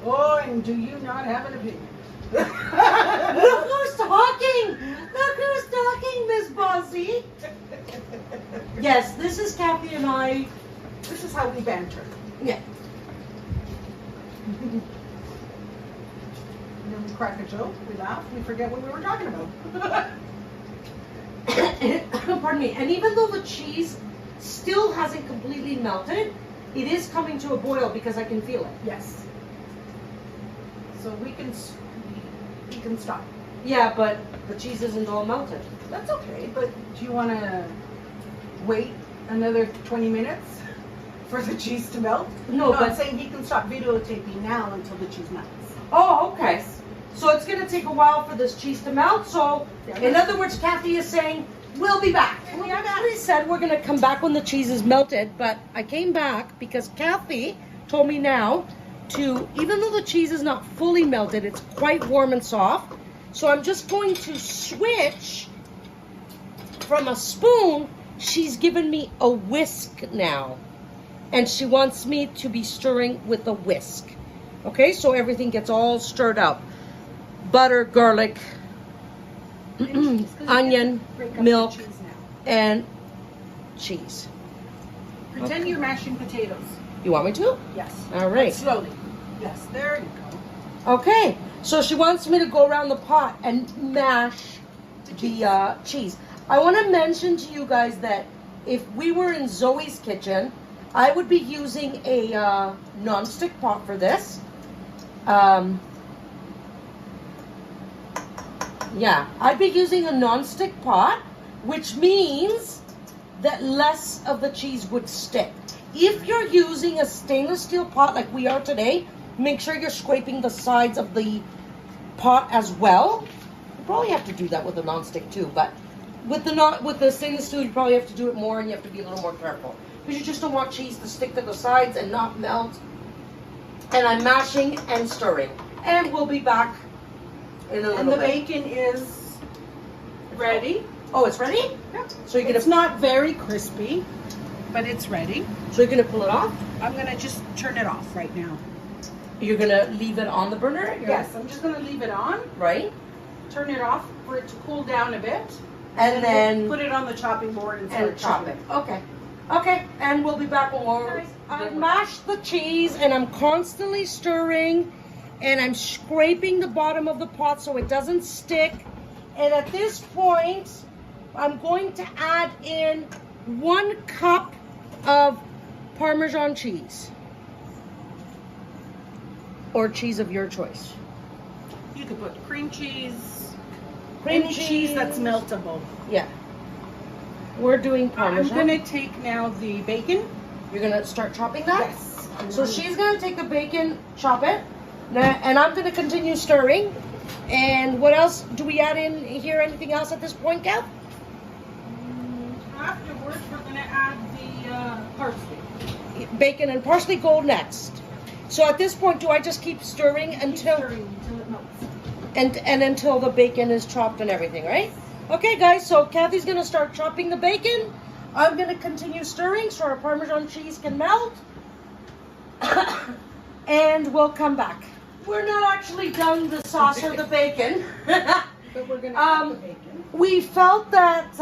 Oh, and do you not have an opinion? Look who's talking! Look who's talking, Miss Bossy. Yes, this is Kathy and I. This is how we banter. Yeah. And then we crack a joke, we laugh, we forget what we were talking about. Pardon me. And even though the cheese still hasn't completely melted, it is coming to a boil because I can feel it. Yes. So we can stop. Yeah, but the cheese isn't all melted. That's okay, but do you want to wait another 20 minutes for the cheese to melt? No, but I'm saying he can stop videotaping now until the cheese melts. oh, okay. So it's gonna take a while for this cheese to melt. So Yeah, in other words, Kathy is saying we'll be back. We actually said we're gonna come back when the cheese is melted, but I came back because Kathy told me now to, even though the cheese is not fully melted, it's quite warm and soft. So I'm just going to switch from a spoon. She's given me a whisk now, and she wants me to be stirring with a whisk. Okay, so everything gets all stirred up. Butter, garlic, onion, milk, and cheese. Pretend you're mashing potatoes. You want me to? Yes. All right. But slowly. Yes, there you go. Okay, so she wants me to go around the pot and mash the cheese. I want to mention to you guys that if we were in Zoe's kitchen, I would be using a non-stick pot for this. Yeah, I'd be using a non-stick pot, which means that less of the cheese would stick. If you're using a stainless steel pot like we are today, make sure you're scraping the sides of the pot as well. You probably have to do that with a non-stick too, but with the stainless steel, you probably have to do it more, and you have to be a little more careful because you just don't want cheese to stick to the sides and not melt. And I'm mashing and stirring, and we'll be back in a little And the bit. bacon is ready. Oh, it's ready? Yeah. So you're It's gonna not very crispy, but it's ready. so you're gonna pull it off. I'm gonna just turn it off right now. You're gonna leave it on the burner. Yes, I'm just gonna leave it on, Right. turn it off for it to cool down a bit, And then put it on the chopping board and start and chop chopping. it. Okay. Okay. And we'll be back when we're. I mashed the cheese, and I'm constantly stirring, and I'm scraping the bottom of the pot so it doesn't stick. And at this point, I'm going to add in 1 cup of Parmesan cheese, or cheese of your choice. You could put cream cheese, Cream any cheese that's meltable. Yeah. We're doing Parmesan. I'm gonna take now the bacon. You're gonna start chopping that? Yes. So she's gonna take the bacon, chop it, and I'm gonna continue stirring. And what else do we add in here? Anything else at this point, Gav? Afterwards, we're gonna add the parsley. Bacon and parsley go next. So at this point, do I just keep stirring until Stirring until it melts. and until the bacon is chopped and everything, right? Okay, guys. So Kathy's gonna start chopping the bacon. I'm gonna continue stirring so our Parmesan cheese can melt. And we'll come back. We're not actually done the sauce or the bacon. But we're gonna add the bacon. We felt that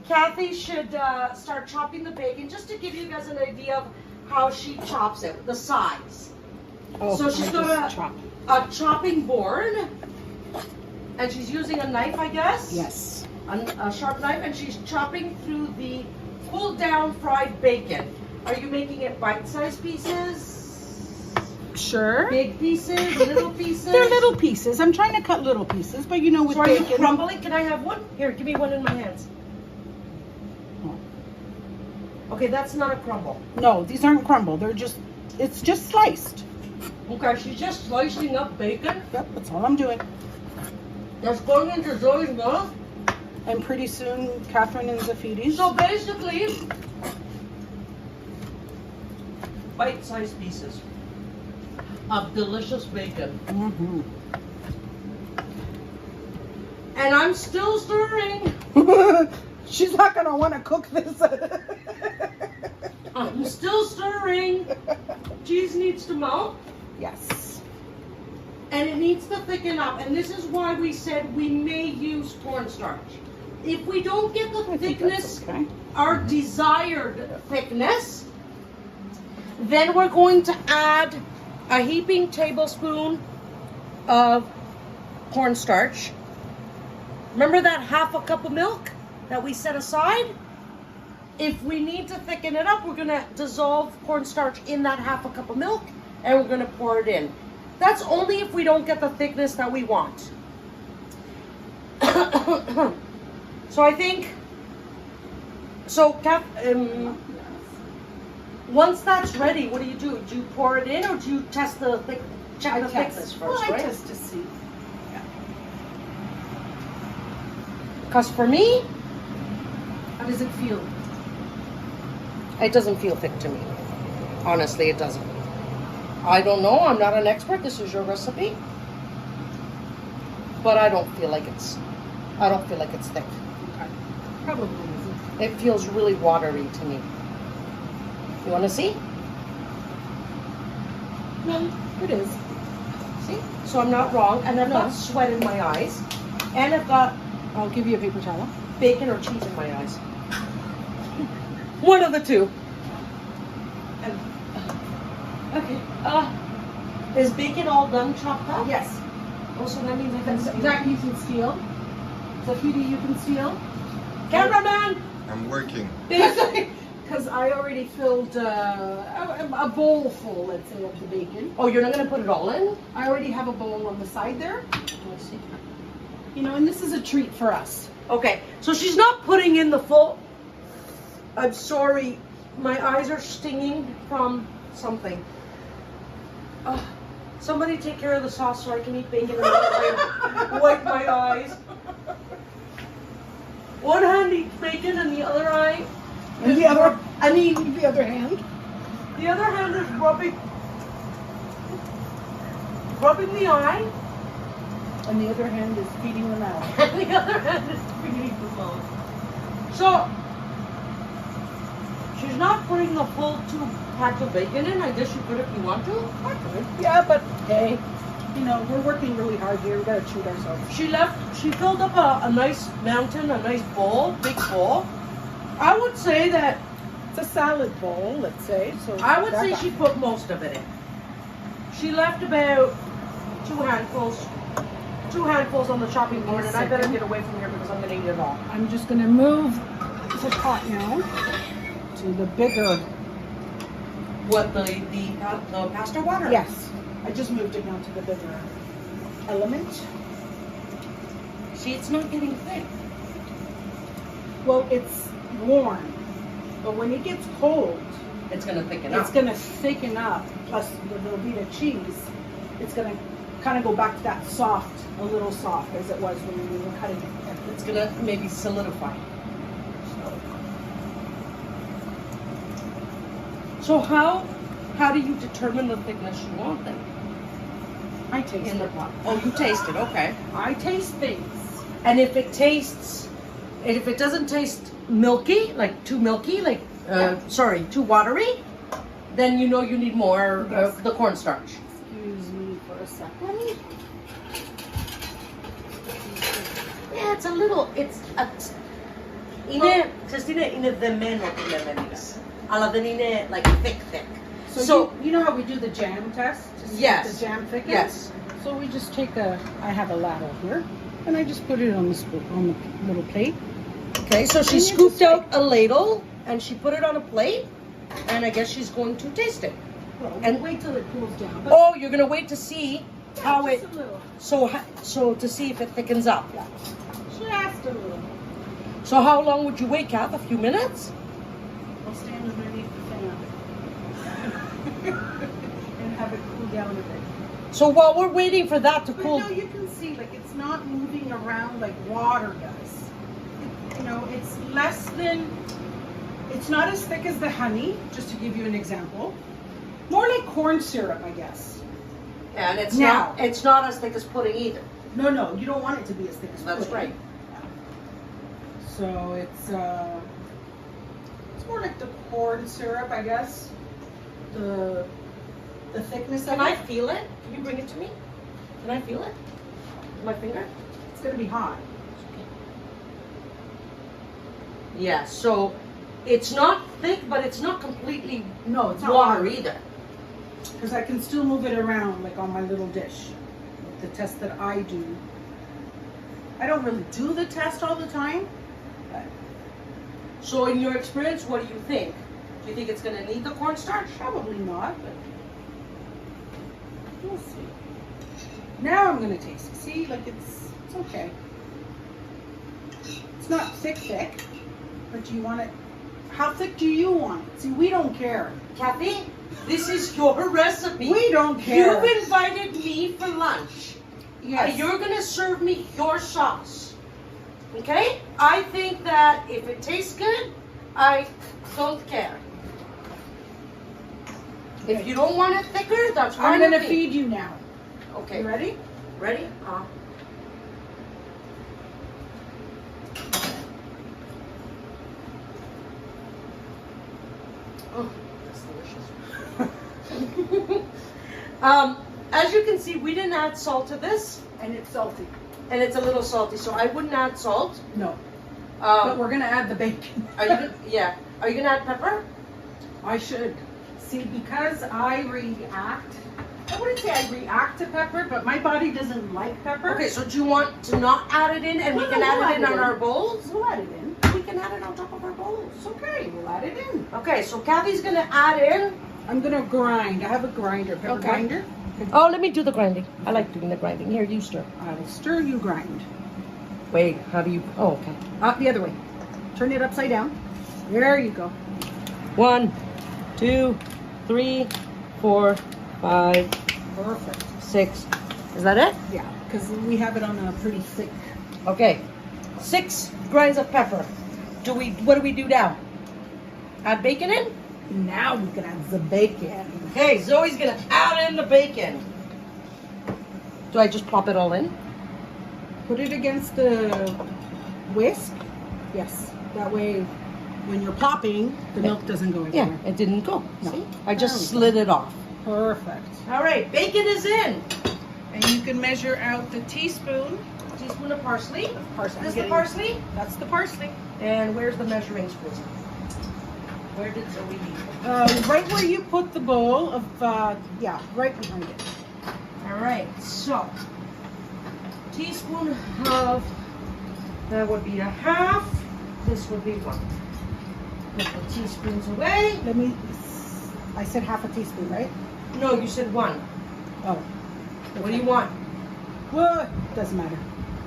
Kathy should start chopping the bacon just to give you guys an idea of how she chops it, the size. So she's got a chopping board, and she's using a knife, I guess. Yes. A sharp knife, and she's chopping through the cooled down fried bacon. Are you making it bite-sized pieces? Sure. Big pieces? Little pieces? They're little pieces. I'm trying to cut little pieces, but you know with So are you bacon. crumbling? Can I have one? Here, give me one in my hands. Okay, that's not a crumble. No, these aren't crumbled. It's just sliced. Okay, she's just slicing up bacon. Yep, that's all I'm doing. That's going into Zoe's mouth. And pretty soon, Catherine and Zafidis. So basically, bite-sized pieces of delicious bacon. Mm-hmm. And I'm still stirring. She's not gonna want to cook this. I'm still stirring. Cheese needs to melt. Yes. And it needs to thicken up. And this is why we said we may use cornstarch. If we don't get the thickness, Okay. our desired thickness, then we're going to add a heaping tablespoon of cornstarch. Remember that 1/2 cup of milk that we set aside? If we need to thicken it up, we're going to dissolve cornstarch in that 1/2 cup of milk, and we're going to pour it in. That's only if we don't get the thickness that we want. So I think, once that's ready, what do? Do you pour it in, or do you test the check the thickness first, well, I right? test to see. Because for me, How does it feel? it doesn't feel thick to me. Honestly, it doesn't. I don't know. I'm not an expert. This is your recipe, but I don't feel like it's thick. Okay. Probably isn't. It feels really watery to me. You want to see? No, it is. See? So I'm not wrong, and I've got sweat in my eyes, and I've got I'll give you a paper towel. bacon or cheese in my eyes. One of the two. Okay. Is bacon all done chopped up? Yes. Also, that means I can steal. Zach, you can steal. Zafidi, you can steal. Cameraman! I'm working. Because I already filled a bowl full, let's say, of the bacon. Oh, you're not going to put it all in? I already have a bowl on the side there. Let's see. You know, and this is a treat for us. Okay, so she's not putting in the full. I'm sorry, my eyes are stinging from something. Somebody take care of the sauce so I can eat bacon and wipe my eyes. One hand eats bacon and the other eye. And the other, I mean, the other hand. The other hand is rubbing the eye. And the other hand is feeding the mouth. And the other hand is feeding the mouth. So, she's not putting the full 2 packs of bacon in. I guess you could if you want to. I could. Yeah, but hey, you know, we're working really hard here. We gotta treat ourselves. She filled up a nice mountain, a nice bowl, big bowl. I would say that, It's a salad bowl, let's say. So I would say she put most of it in. She left about 2 handfuls on the chopping board, and I better get away from here because I'm gonna eat it all. I'm just gonna move the pot now to the bigger. What, the pasta water? Yes, I just moved it now to the bigger element. See, it's not getting thick. Well, it's warm, but when it gets cold, It's gonna thicken up. it's gonna thicken up. Plus the Velveeta cheese, it's gonna kind of go back to that soft, a little soft as it was when we were cutting it. It's gonna maybe solidify. So how do you determine the thickness you want then I taste in the it. pot? Oh, you taste it, okay. I taste things. And if it doesn't taste milky, like too milky, like too watery, then you know you need more Yes. of the cornstarch. Excuse me for a second. Yeah, it's Christina, the men like thick. So you know how we do the jam test? To see Yes. if the jam thickens? Yes. So we just take I have a ladle here, and I just put it on the spoon, on the little plate. Okay, so she And you scooped just out a ladle and she put it on a plate, and I guess she's going to taste it. Well, And- wait till it cools down. But Oh, you're gonna wait to see how just it, a little. so to see if it thickens up. Yeah. Just a little. So how long would you wait, Kath? A few minutes? I'll stand underneath the fan and have it cool down a bit. So while we're waiting for that to But cool, no, you can see like it's not moving around like water does. It's less than. It's not as thick as the honey. Just to give you an example, more like corn syrup, I guess. and it's Now. not as thick as pudding either. No, you don't want it to be as thick as That's pudding. right. So it's more like the corn syrup, I guess. The thickness Can of I it. feel it? Can you bring it to me? Can I feel it? With my finger? It's gonna be hot. Yeah. So it's not thick, but it's not completely No, it's not water either. because I can still move it around like on my little dish. The test that I do. I don't really do the test all the time. So in your experience, what do you think? Do you think it's gonna need the cornstarch? Probably not, but We'll see. Now I'm gonna taste it. See, like it's okay. It's not thick, but do you want it? How thick do you want it? See, we don't care. Kathy, this is your recipe. We don't care. You've invited me for lunch. Yes. You're gonna serve me your sauce. Okay? I think that if it tastes good, I don't care. If you don't want it thicker, that's fine. I'm gonna with me. feed you now. Okay. You ready? Ready? Oh, that's delicious. As you can see, we didn't add salt to this, And it's salty. and it's a little salty, so I wouldn't add salt. No. But we're gonna add the bacon. Are you? Yeah. Are you gonna add pepper? I should. See, because I react, I wouldn't say I react to pepper, but my body doesn't like pepper. Okay. So do you want to not add it in, and we No, can we'll add it add in it on in. our bowls? We'll add it in. We can add it on top of our bowls. It's okay, we'll add it in. Okay. So Kathy's gonna add in. I'm gonna grind. I have a grinder, pepper Okay. grinder. Oh, let me do the grinding. I like doing the grinding. Here, you stir. I will stir, you grind. Wait. How do you? Oh, okay. Up the other way. Turn it upside down. There you go. 1, 2, 3, 4, 5, Perfect. 6. Is that it? Yeah, because we have it on a pretty thick. Okay. 6 grinds of pepper. What do we do now? Add bacon in? Now we can add the bacon. Okay, Zoe's gonna add in the bacon. Do I just plop it all in? Put it against the whisk. Yes. That way, when you're popping, the milk doesn't go Yeah, everywhere. it didn't go. No. See? I There just we slid it off. Perfect. All right, bacon is in. And you can measure out the teaspoon. Teaspoon of parsley. Parsley. This is the parsley. That's the parsley. And where's the measuring spoon? Where did Zoe leave it? Right where you put the bowl of, yeah, right behind it. All right, so teaspoon of, that would be a half. This would be 1. Put the teaspoons away. I said half a teaspoon, right? No, you said 1. Oh. What do you want? Well, doesn't matter.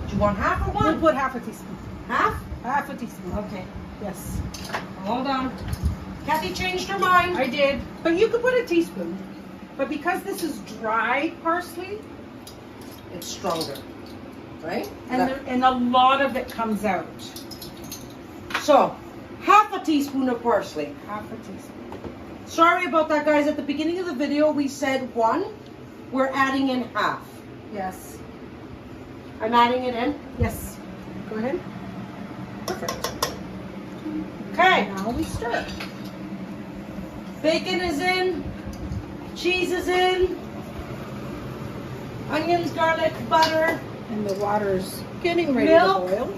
Do you want half or We'll 1? put half a teaspoon. Half? Half a teaspoon. Okay. Yes. Hold on. Kathy changed her mind. I did. But you could put a teaspoon. But because this is dried parsley, It's stronger, right? and a lot of it comes out. So, half a teaspoon of parsley. Half a teaspoon. Sorry about that, guys. At the beginning of the video, we said 1. We're adding in half. Yes. I'm adding it in. Yes. Go ahead. Perfect. Okay. Now we stir. Bacon is in. Cheese is in. Onions, garlic, butter, And the water's getting ready Milk. to boil.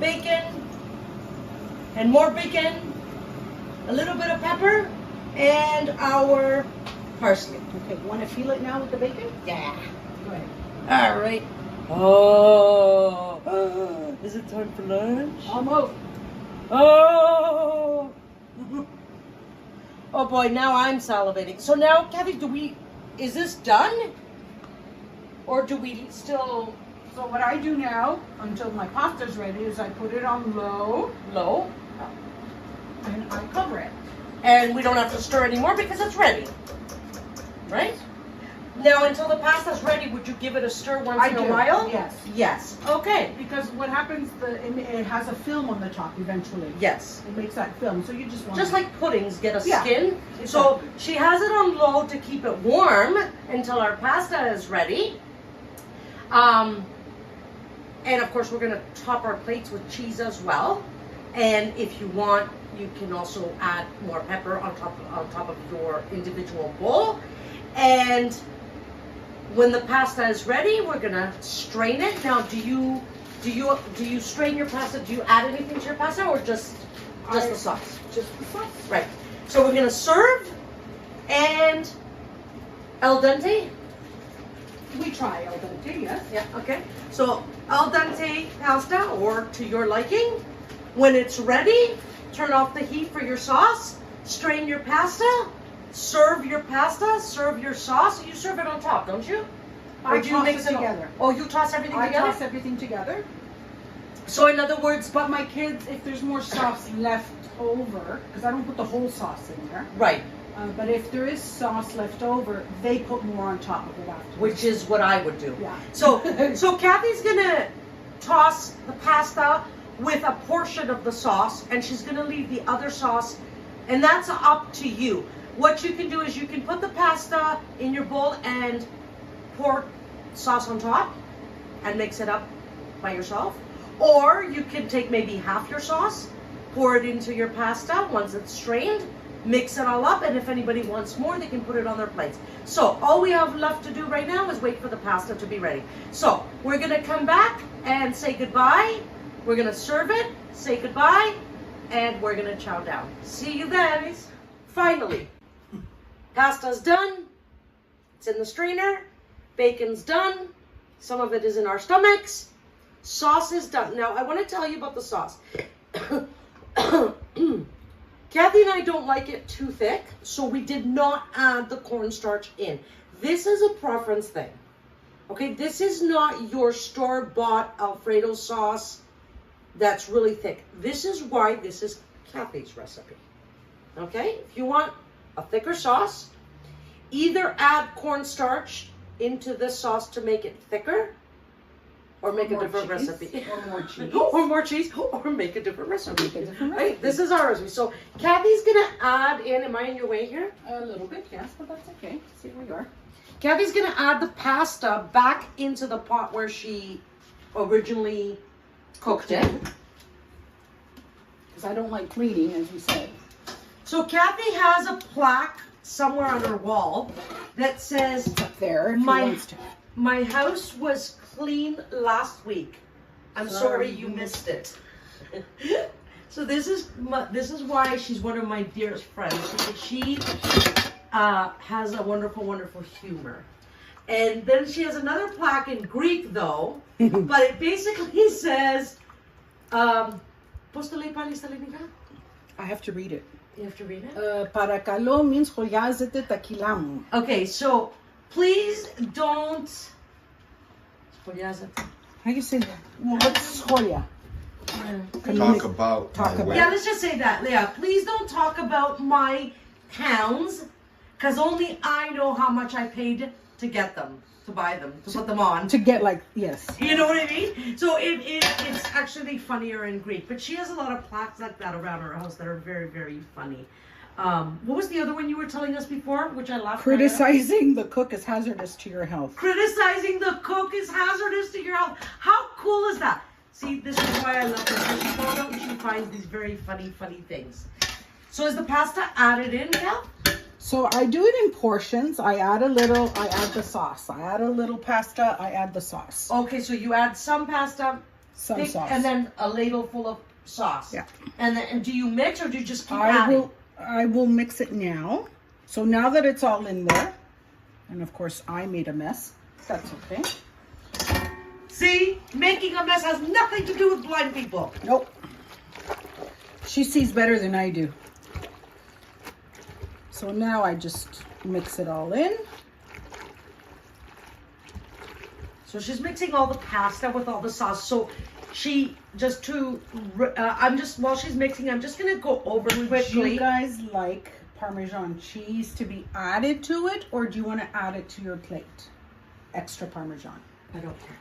bacon, and more bacon, a little bit of pepper, and our parsley. Okay, want to feel it now with the bacon? Yeah. Go ahead. All right. Oh. Is it time for lunch? Almost. Oh. Oh boy, now I'm salivating. So now, Kathy, is this done? Or do we still So what I do now, until my pasta's ready, is I put it on low low? and I cover it. And we don't have to stir anymore because it's ready. Right? Now, until the pasta's ready, would you give it a stir once in a while? Yes. Yes. Okay. Because what happens, it has a film on the top eventually. Yes. It makes that film, so you just want Just like puddings get a Yeah, skin. So she has it on low to keep it warm until our pasta is ready. And of course, we're going to top our plates with cheese as well. And if you want, you can also add more pepper on top of your individual bowl. And when the pasta is ready, we're gonna strain it. Now, do you strain your pasta? Do you add anything to your pasta, or just the sauce? just the sauce. Right. So we're gonna serve, and al dente. We try al dente, yes. Yeah. Okay. So al dente pasta, or to your liking. When it's ready, turn off the heat for your sauce. Strain your pasta, serve your pasta, serve your sauce. You serve it on top, don't you? I do you toss mix it it all? together. Oh, you toss everything I together? toss everything together. So in other words, But my kids, if there's more sauce left over, because I don't put the whole sauce in there, right, but if there is sauce left over, they put more on top of it afterwards. which is what I would do. Yeah. So Kathy's gonna toss the pasta with a portion of the sauce, and she's gonna leave the other sauce, and that's up to you. What you can do is you can put the pasta in your bowl and pour sauce on top and mix it up by yourself. Or you can take maybe half your sauce, pour it into your pasta once it's strained, mix it all up, and if anybody wants more, they can put it on their plates. So all we have left to do right now is wait for the pasta to be ready. So we're gonna come back and say goodbye. We're gonna serve it, say goodbye, and we're gonna chow down. See you then. Finally, pasta's done. It's in the strainer. Bacon's done. Some of it is in our stomachs. Sauce is done. Now, I want to tell you about the sauce. Kathy and I don't like it too thick, so we did not add the cornstarch in. This is a preference thing. Okay, this is not your store-bought Alfredo sauce that's really thick. This is why this is Kathy's recipe. Okay, if you want a thicker sauce, either add cornstarch into this sauce to make it thicker, or make a different recipe. Or more cheese. Or more cheese, or make a different recipe. Make a different Right? recipe. This is our recipe. So Kathy's gonna add in, am I in your way here? A little bit, yes, but that's okay. See where you are. Kathy's gonna add the pasta back into the pot where she originally cooked it. Because I don't like cleaning, as you said. So Kathy has a plaque somewhere on her wall that says, Up there, if My- he wants to. "My house was clean last week. I'm sorry you missed it." So this is why she's one of my dearest friends, because she has a wonderful, wonderful humor. And then she has another plaque in Greek, though, but it basically says, πώς το λέει πάλι στα ελληνικά? I have to read it. You have to read it? Παρακαλώ μην σχολιάζετε τα κιλά μου. Okay, so please don't. How do you say that? Well, what's σχόλια? Talk about Talk my about- weight. Yeah, let's just say that, Leah. Please don't talk about my pounds, because only I know how much I paid to get them, to buy them, to put them on. To get like, yes. You know what I mean? So it's actually funnier in Greek. But she has a lot of plaques like that around her house that are very, very funny. What was the other one you were telling us before, which I laughed at? Criticizing the cook is hazardous to your health. Criticizing the cook is hazardous to your health. How cool is that? See, this is why I love her. When she goes out and she finds these very funny, funny things. So is the pasta added in now? So I do it in portions. I add a little, I add the sauce. I add a little pasta, I add the sauce. Okay, so you add some pasta, Some sauce. and then a ladle full of sauce. Yeah. And do you mix or do you just keep adding? I will mix it now. So now that it's all in there, and of course I made a mess, that's okay. See, making a mess has nothing to do with blind people. Nope. She sees better than I do. So now I just mix it all in. So she's mixing all the pasta with all the sauce. So she while she's mixing, I'm just gonna go over Do quickly. you guys like Parmesan cheese to be added to it, or do you want to add it to your plate? Extra Parmesan. I don't care.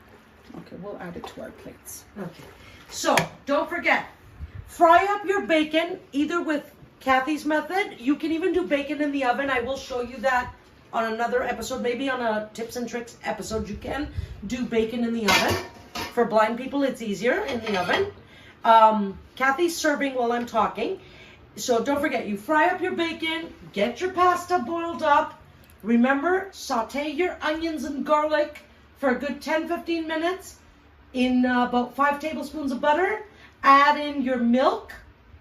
Okay, we'll add it to our plates. Okay. So don't forget, fry up your bacon either with Kathy's method. You can even do bacon in the oven. I will show you that on another episode, maybe on a tips and tricks episode. You can do bacon in the oven. For blind people, it's easier in the oven. Kathy's serving while I'm talking. So don't forget, you fry up your bacon, get your pasta boiled up. Remember, saute your onions and garlic for a good 10-15 minutes in about 5 tablespoons of butter. Add in your milk,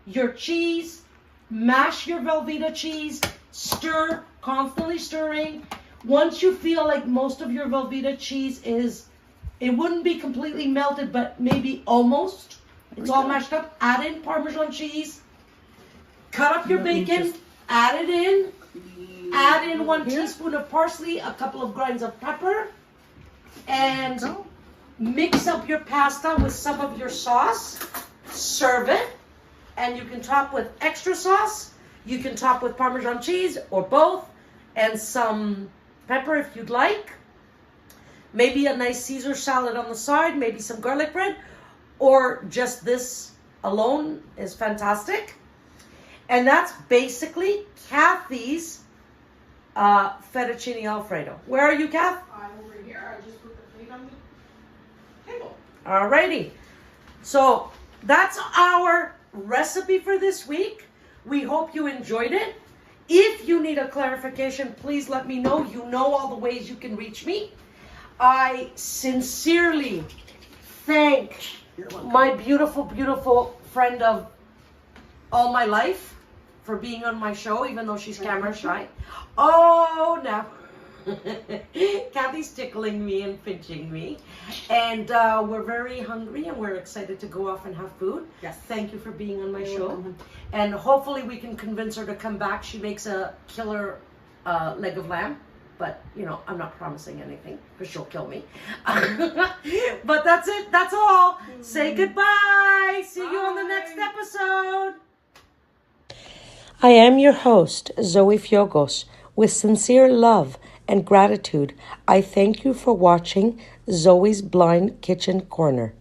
your cheese, mash your Velveeta cheese, stir, constantly stirring. Once you feel like most of your Velveeta cheese it wouldn't be completely melted, but maybe almost. It's all mashed up. Add in Parmesan cheese. Cut up your bacon. Add it in. Add in 1 teaspoon of parsley, a couple of grinds of pepper, and mix up your pasta with some of your sauce. Serve it, and you can top with extra sauce. You can top with Parmesan cheese or both, and some pepper if you'd like. Maybe a nice Caesar salad on the side, maybe some garlic bread, or just this alone is fantastic. And that's basically Kathy's fettuccine Alfredo. Where are you, Kath? I'm over here. I just put the plate on the table. Alrighty. So that's our recipe for this week. We hope you enjoyed it. If you need a clarification, please let me know. You know all the ways you can reach me. I sincerely thank my beautiful, beautiful friend of all my life for being on my show, even though she's camera shy. Oh, no. Kathy's tickling me and pinching me. And we're very hungry and we're excited to go off and have food. Yes. Thank you for being on my show. And hopefully we can convince her to come back. She makes a killer leg of lamb. But, you know, I'm not promising anything because she'll kill me. But that's it. That's all. Say goodbye. See you on the next episode. I am your host, Zoe Fiogos. With sincere love and gratitude, I thank you for watching Zoe's Blind Kitchen Corner.